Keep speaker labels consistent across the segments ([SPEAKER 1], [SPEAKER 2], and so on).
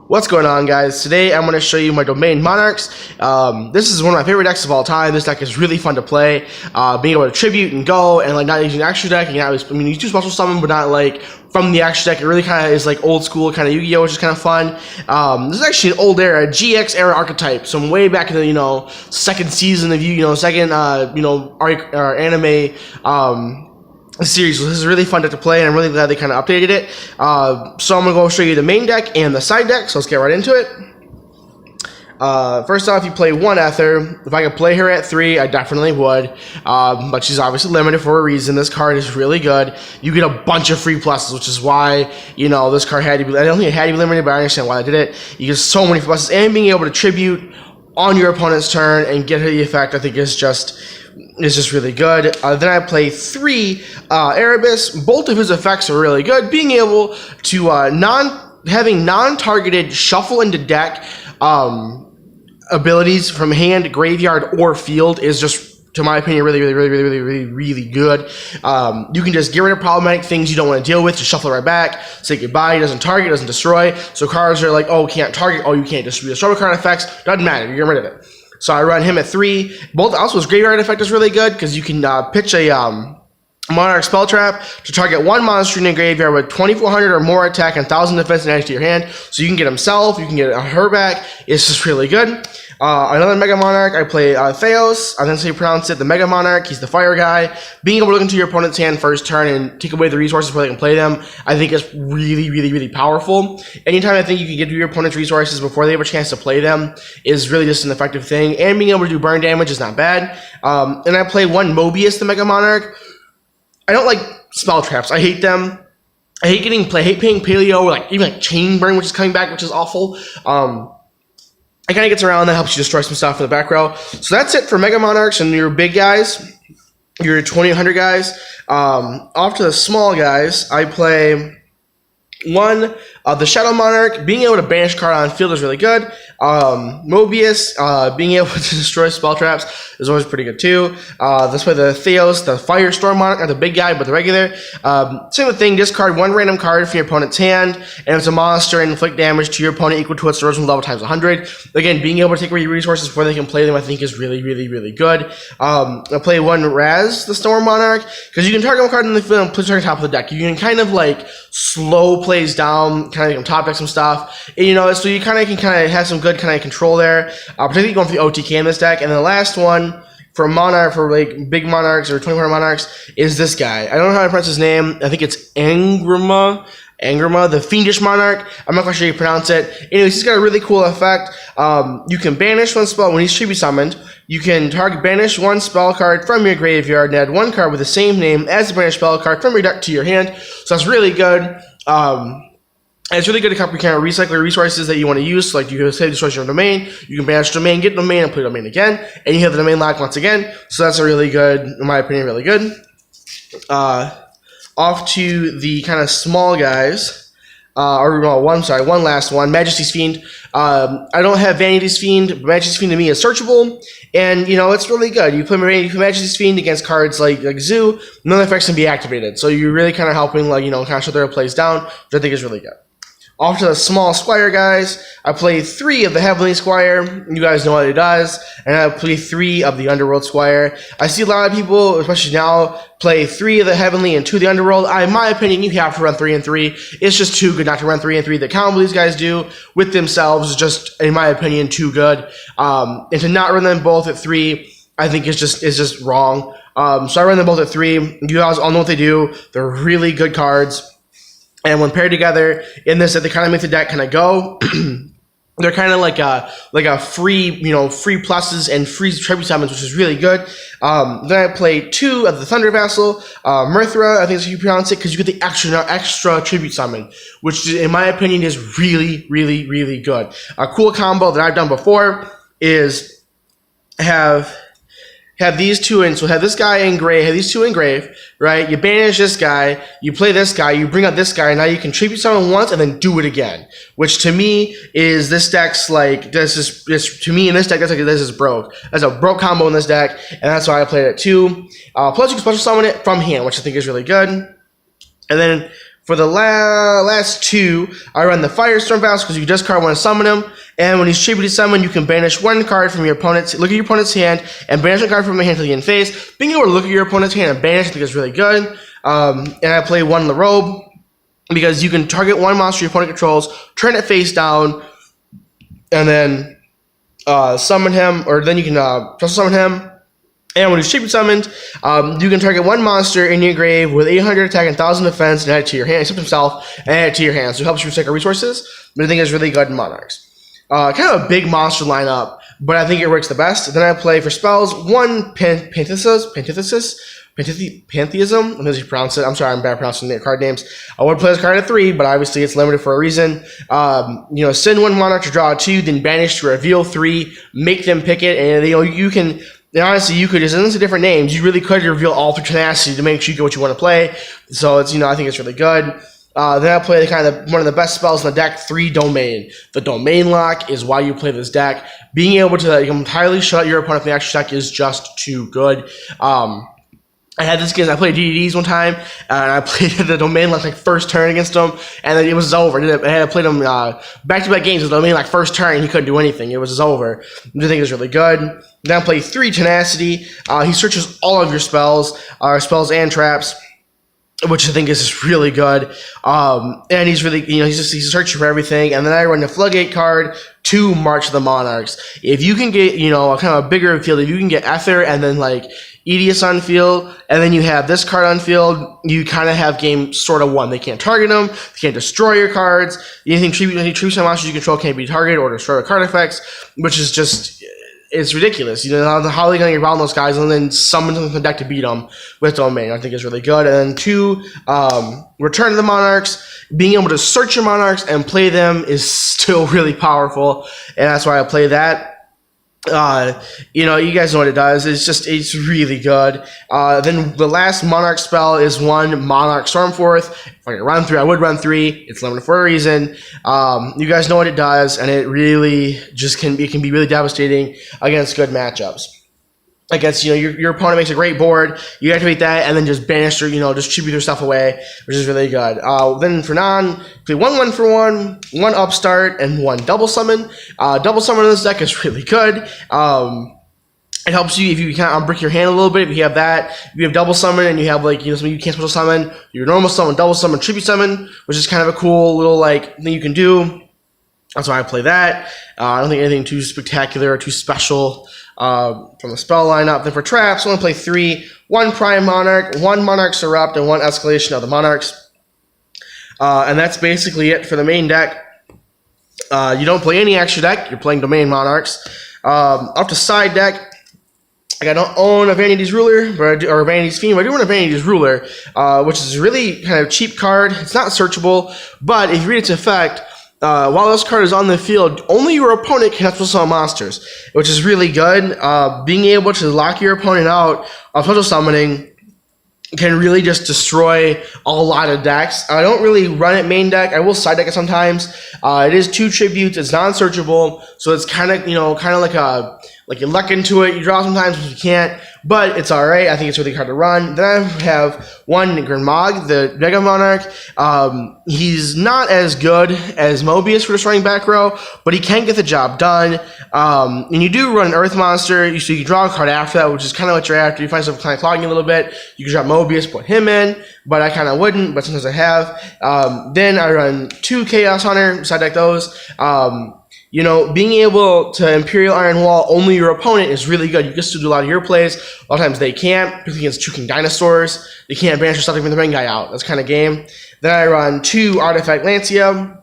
[SPEAKER 1] What's going on, guys? Today I'm going to show you my domain Monarchs. This is one of my favorite decks of all time. This deck is really fun to play. Being able to tribute and go and like not using an extra deck. And you do special summon, but not like from the extra deck. It really kind of is like old school kind of Yu-Gi-Oh, which is kind of fun. This is actually an old era, GX era archetype. So way back in the second season of second anime series. So this is really fun deck to play, and I'm really glad they kind of updated it. So I'm going to go show you the main deck and the side deck, so let's get right into it. First off, you play one Ether. If I could play her at 3, I definitely would, but she's obviously limited for a reason. This card is really good. You get a bunch of free pluses, which is why, this card had to be, I don't think it had to be limited, but I understand why I did it. You get so many free pluses, and being able to tribute on your opponent's turn and get her the effect, I think is just really good. Then I play 3 Erebus. Both of his effects are really good. Being able to having non-targeted shuffle into deck abilities from hand, graveyard, or field is just, to my opinion, really good. You can just get rid of problematic things you don't want to deal with, just shuffle it right back, say goodbye. It doesn't target, it doesn't destroy. So cards are like, oh, can't target, oh, you can't destroy card effects. Doesn't matter, you get rid of it. So I run him at 3. Also, his graveyard effect is really good because you can pitch a Monarch spell trap to target one monster in the graveyard with 2,400 or more attack and 1,000 defense and add to your hand. So you can get himself, you can get her back. It's just really good. Another Mega Monarch, I play Theos. I think that's how you pronounce it, the Mega Monarch. He's the fire guy. Being able to look into your opponent's hand first turn and take away the resources before they can play them, I think is really powerful. Anytime I think you can get to your opponent's resources before they have a chance to play them is really just an effective thing. And being able to do burn damage is not bad. And I play one Mobius, the Mega Monarch. I don't like spell traps. I hate them. I hate paying Paleo, or even like Chain Burn, which is coming back, which is awful. It kind of gets around, that helps you destroy some stuff in the back row. So that's it for Mega Monarchs and your big guys, your 2,800 guys. Off to the small guys, I play one, the Shadow Monarch. Being able to banish card on field is really good. Mobius, being able to destroy spell traps is always pretty good too. This way the Theos, the Firestorm Monarch, not the big guy, but the regular. Same thing, discard one random card from your opponent's hand, and it's a monster and inflict damage to your opponent equal to its original level times 100. Again, being able to take away your resources before they can play them, I think is really good. I play one Raz, the Storm Monarch, because you can target one card in the field and put it on top of the deck. You can kind of like slow plays down, kind of top deck some stuff, and, so you kind of have some good kind of control there, particularly going for the OTK in this deck. And then the last one for Monarch, for like big Monarchs or 2,400 Monarchs, is this guy. I don't know how to pronounce his name. I think it's Angrima, the Fiendish Monarch. I'm not quite sure how you pronounce it. Anyways, he's got a really cool effect. You can banish one spell when he's tribute summoned. You can banish one spell card from your graveyard and add one card with the same name as the banished spell card from your deck to your hand. So that's really good. And it's really good to kind of recycle resources that you want to use. So like you can save resources in your domain, you can banish domain, get domain, and play domain again, and you have the domain lock once again. So that's a really good, in my opinion, really good. Off to the kind of small guys, one last one, Majesty's Fiend. I don't have Vanity's Fiend, but Majesty's Fiend to me is searchable, and it's really good. You play Majesty's Fiend against cards like Zoo, none of the effects can be activated, so you're really kind of helping kind of shut their plays down, which I think is really good. Off to the small Squire guys, I play 3 of the Heavenly Squire. You guys know what it does. And I play 3 of the Underworld Squire. I see a lot of people, especially now, play 3 of the Heavenly and 2 of the Underworld. In my opinion, you have to run 3 and 3. It's just too good not to run 3 and 3. The combo these guys do with themselves is just, in my opinion, too good. And to not run them both at 3, I think is just wrong. So I run them both at 3. You guys all know what they do. They're really good cards. And when paired together in this, they kind of make the deck kind of go. They're kind of like a free, free pluses and free tribute summons, which is really good. Then I play 2 of the Thunder Vassal, Mirthra, I think that's how you pronounce it, because you get the extra tribute summon, which in my opinion is really good. A cool combo that I've done before is have these 2 in, so have this guy engrave, have these 2 engrave, right? You banish this guy, you play this guy, you bring out this guy, and now you can tribute summon once and then do it again. Which to me is this deck's like this is broke. That's a broke combo in this deck, and that's why I played it too. Plus you can special summon it from hand, which I think is really good. And then For the last two, I run the Firestorm Bounce because you discard one to summon him. And when he's tribute summoned, you can banish one card from your opponent's, look at your opponent's hand, and banish a card from your hand to the end phase. Being able to look at your opponent's hand and banish, I think is really good. And I play one LaRobe because you can target one monster your opponent controls, turn it face down, and then summon him, or then you can special summon him. And when he's tribute summoned, you can target one monster in your grave with 800 attack and 1000 defense and add it to your hand, except himself, and add it to your hand. So it helps you recycle resources, but I think it's really good in Monarchs. Kind of a big monster lineup, but I think it works the best. Then I play for spells, one Pantheism, I'm going to pronounce it. I'm sorry, I'm bad pronouncing the card names. I would play this card at 3, but obviously it's limited for a reason. Send one Monarch to draw 2, then banish to reveal 3, make them pick it, and you can. And honestly, you could just listen to different names. You really could reveal all through tenacity to make sure you get what you want to play. So it's I think it's really good. Then I play one of the best spells in the deck, 3 Domain. The Domain Lock is why you play this deck. Being able to entirely shut your opponent from the extra deck is just too good. I had this against, I played DDDs one time, and I played the Domain Lock first turn against him, and then it was over. I had to play them back-to-back games with Domain Lock first turn, and he couldn't do anything. It was just over. I think it was really good. Then I play 3 Tenacity. He searches all of your spells and traps, which I think is really good. And he's really, he's searching for everything. And then I run the Floodgate card to March of the Monarchs. If you can get, a kind of a bigger field, if you can get Ether and then Edius on field, and then you have this card on field, you kind of have game sort of won. They can't target them, they can't destroy your cards. Anything tribute monsters you control can't be targeted or destroy with card effects, which is just, it's ridiculous. How are they going to get around those guys and then summon them from the deck to beat them with Domain? I think is really good. And then 2, Return to the Monarchs. Being able to search your Monarchs and play them is still really powerful, and that's why I play that. You guys know what it does. It's really good. Then the last Monarch spell is 1 Monarch Stormforth. If I could run 3, I would run 3. It's limited for a reason. You guys know what it does, and it really just can be really devastating against good matchups. Against, your opponent makes a great board, you activate that, and then just banish or, just tribute their stuff away, which is really good. Then for play 1 for 1, 1 Upstart, and 1 Double Summon. Double Summon in this deck is really good. It helps you if you kind of unbrick your hand a little bit. If you have that, if you have Double Summon and you have something you can't special summon, your normal summon, Double Summon, Tribute Summon, which is kind of a cool little thing you can do. That's why I play that. I don't think anything too spectacular or too special from the spell lineup. Then for traps, I want to play 3, 1 Prime Monarch, 1 Monarch's Erupt, and 1 Escalation of the Monarchs. And that's basically it for the main deck. You don't play any extra deck. You're playing Domain Monarchs. Up to side deck, I don't own a Vanity's Ruler, or a Vanity's Fiend, but I do own a Vanity's Ruler, which is a really kind of cheap card. It's not searchable, but if you read its effect, while this card is on the field, only your opponent can special summon monsters, which is really good. Being able to lock your opponent out of special summoning can really just destroy a lot of decks. I don't really run it main deck. I will side deck it sometimes. It is 2 tributes. It's non-searchable, so it's kind of like you luck into it. You draw sometimes, but you can't. But it's all right. I think it's really hard to run. Then I have 1 Grimog, the Mega Monarch. He's not as good as Mobius for destroying back row, but he can get the job done. And you do run an Earth Monster, so you can draw a card after that, which is kind of what you're after. You find yourself kind of clogging a little bit. You can drop Mobius, put him in, but I kind of wouldn't, but sometimes I have. Then I run 2 Chaos Hunter, side deck those. Being able to Imperial Iron Wall only your opponent is really good. You get to do a lot of your plays. A lot of times they can't, particularly against 2 King Dinosaurs. They can't banish or something from the ring guy out. That's kind of game. Then I run 2 Artifact Lancia.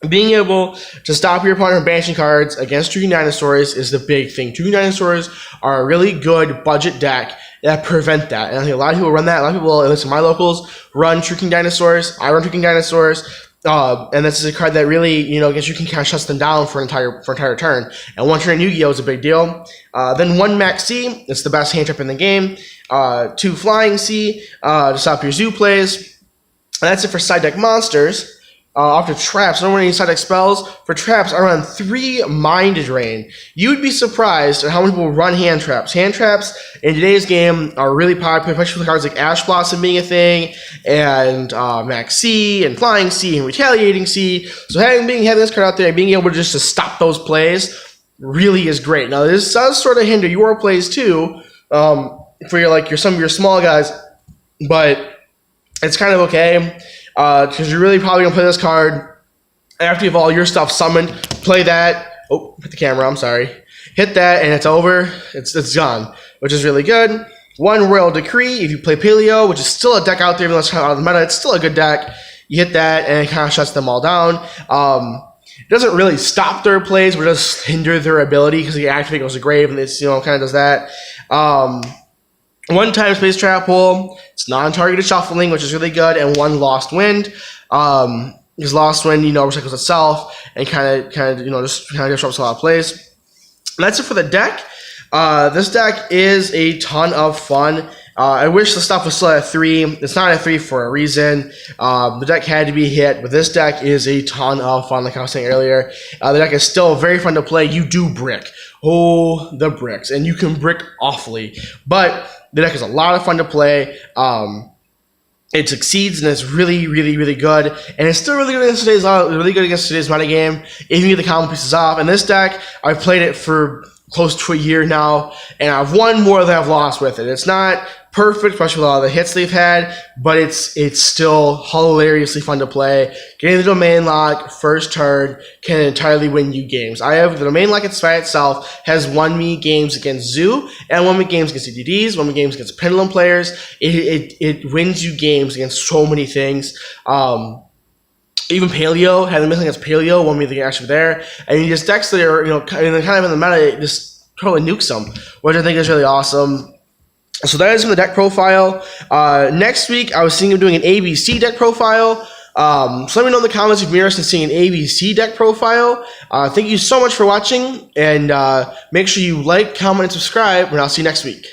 [SPEAKER 1] Being able to stop your opponent from banishing cards against 2 King Dinosaurs is the big thing. 2 King Dinosaurs are a really good budget deck that prevent that. And I think a lot of people run that. A lot of people, at least in my locals, run 2 King Dinosaurs. I run 2 King Dinosaurs. And this is a card that really, against you can kind of shuts them down for entire turn. And 1 turn in Yu-Gi-Oh! Is a big deal. Then 1 Max C, it's the best hand trap in the game. 2 Flying C, to stop your zoo plays. And that's it for side deck monsters. after traps. I don't run any side deck spells. For traps, I run 3 Mind Drain. You'd be surprised at how many people run hand traps. Hand traps in today's game are really popular, especially with cards like Ash Blossom being a thing, and Max C, and Flying C, and Retaliating C. So having this card out there and being able to just to stop those plays really is great. Now this does sort of hinder your plays too, for some of your small guys, but it's kind of okay. Because you're really probably gonna play this card after you have all your stuff summoned. Play that. Oh, hit the camera. I'm sorry. Hit that, and it's over. It's gone, which is really good. 1 Royal Decree. If you play Paleo, which is still a deck out there, even though it's kind of out of the meta, it's still a good deck. You hit that, and it kind of shuts them all down. It doesn't really stop their plays, but it does hinder their ability because you activate goes to grave, and it's kind of does that. 1 time Space Trap Hole. It's non-targeted shuffling, which is really good, and 1 Lost Wind. Because Lost Wind, recycles itself and kind of disrupts a lot of plays. And that's it for the deck. This deck is a ton of fun. I wish the stuff was still at 3. It's not at 3 for a reason. The deck had to be hit, but this deck is a ton of fun, like I was saying earlier. The deck is still very fun to play. You do brick. Oh, the bricks. And you can brick awfully. But the deck is a lot of fun to play. It succeeds, and it's really, really, really good. And it's still really good against today's metagame, if you get the combo pieces off. And this deck, I've played it for close to a year now, and I've won more than I've lost with it. It's not perfect, especially with all the hits they've had, but it's still hilariously fun to play. Getting the domain lock first turn can entirely win you games. I have the domain lock itself has won me games against Zoo, and won me games against CDDs, won me games against Pendulum players. It wins you games against so many things. Even Paleo, having missing against Paleo, won me the actually there. I mean, just decks that are, kind of in the meta, just totally nukes them, which I think is really awesome. So that is from the deck profile. Next week, I was thinking of doing an ABC deck profile. So let me know in the comments if you're interested in seeing an ABC deck profile. Thank you so much for watching, and make sure you like, comment, and subscribe, and I'll see you next week.